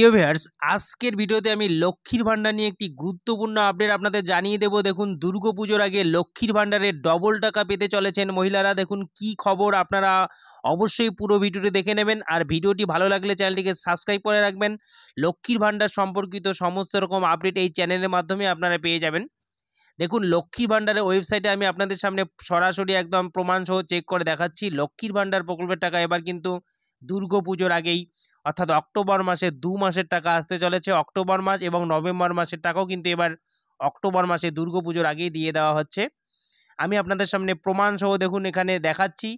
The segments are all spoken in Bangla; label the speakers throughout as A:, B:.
A: প্রিয় ভিউয়ার্স, আজকের ভিডিওতে আমি লক্ষ্মীর ভান্ডার নিয়ে একটি গুরুত্বপূর্ণ আপডেট আপনাদের জানিয়ে দেব। দেখুন, দুর্গাপুজোর আগে লক্ষ্মীর ভান্ডারে ডবল টাকা পেতে চলেছেন মহিলারা। দেখুন কি খবর, আপনারা অবশ্যই পুরো ভিডিওটি দেখে নেবেন। আর ভিডিওটি ভালো লাগলে চ্যানেলটিকে সাবস্ক্রাইব করে রাখবেন। লক্ষ্মীর ভান্ডার সম্পর্কিত সমস্ত রকম আপডেট এই চ্যানেলের মাধ্যমে আপনারা পেয়ে যাবেন। দেখুন, লক্ষ্মীর ভান্ডারের ওয়েবসাইটে আমি আপনাদের সামনে সরাসরি একদম প্রমাণসহ চেক করে দেখাচ্ছি। লক্ষ্মীর ভান্ডার প্রকল্পের টাকা এবার কিন্তু দুর্গাপুজোর আগেই, অর্থাৎ অক্টোবর মাসে ২ মাসের টাকা আসতে চলেছে। অক্টোবর মাস এবং নভেম্বর মাসের টাকাও কিন্তু এবার অক্টোবর মাসে দুর্গাপুজোর আগেই দিয়ে দেওয়া হচ্ছে। আমি আপনাদের সামনে প্রমাণসহ দেখুন এখানে দেখাচ্ছি।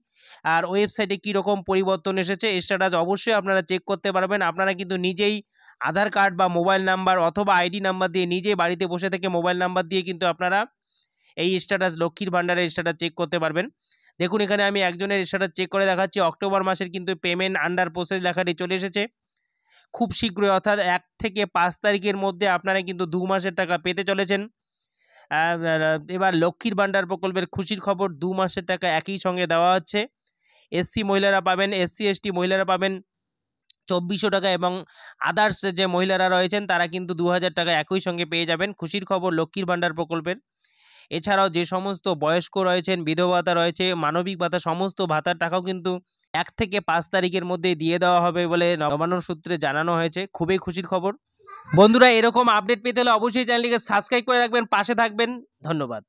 A: আর ওয়েবসাইটে কীরকম পরিবর্তন এসেছে স্ট্যাটাস অবশ্যই আপনারা চেক করতে পারবেন। আপনারা কিন্তু নিজেই আধার কার্ড বা মোবাইল নাম্বার অথবা আইডি নাম্বার দিয়ে নিজেই বাড়িতে বসে থেকে মোবাইল নাম্বার দিয়ে কিন্তু আপনারা এই স্ট্যাটাস, লক্ষ্মীর ভান্ডারের স্ট্যাটাস চেক করতে পারবেন। দেখুন, এখানে আমি একজনের স্ট্যাটাস চেক করে দেখাচ্ছি। অক্টোবর মাসের কিন্তু পেমেন্ট আন্ডার প্রসেস লেখাটি চলে এসেছে। খুব শীঘ্রই, অর্থাৎ ১ থেকে ৫ তারিখের মধ্যে আপনারা কিন্তু ২ মাসের টাকা পেতে চলেছেন। এবার লক্ষ্মীর ভান্ডার প্রকল্পের খুশির খবর, ২ মাসের টাকা একই সঙ্গে দেওয়া হচ্ছে। এসসি মহিলারা পাবেন, এসসি এসটি মহিলারা পাবেন ২৪০০ টাকা এবং আদার্স যে মহিলারা রয়েছেন তারা কিন্তু ২০০০ টাকা একই সঙ্গে পেয়ে যাবেন। খুশির খবর লক্ষ্মীর ভান্ডার প্রকল্পের। এছাড়াও যে সমস্ত বয়স্ক রয়েছেন, বিধবা ভাতা রয়েছে, মানবিক ভাতা, সমস্ত ভাতার টাকাও কিন্তু ১ থেকে ৫ তারিখের মধ্যে দিয়ে দেওয়া হবে বলে নবান্ন সূত্রে জানানো হয়েছে। খুবই খুশির খবর। বন্ধুরা, এরকম আপডেট পেতে হলে অবশ্যই চ্যানেলটিকে সাবস্ক্রাইব করে রাখবেন, পাশে থাকবেন। ধন্যবাদ।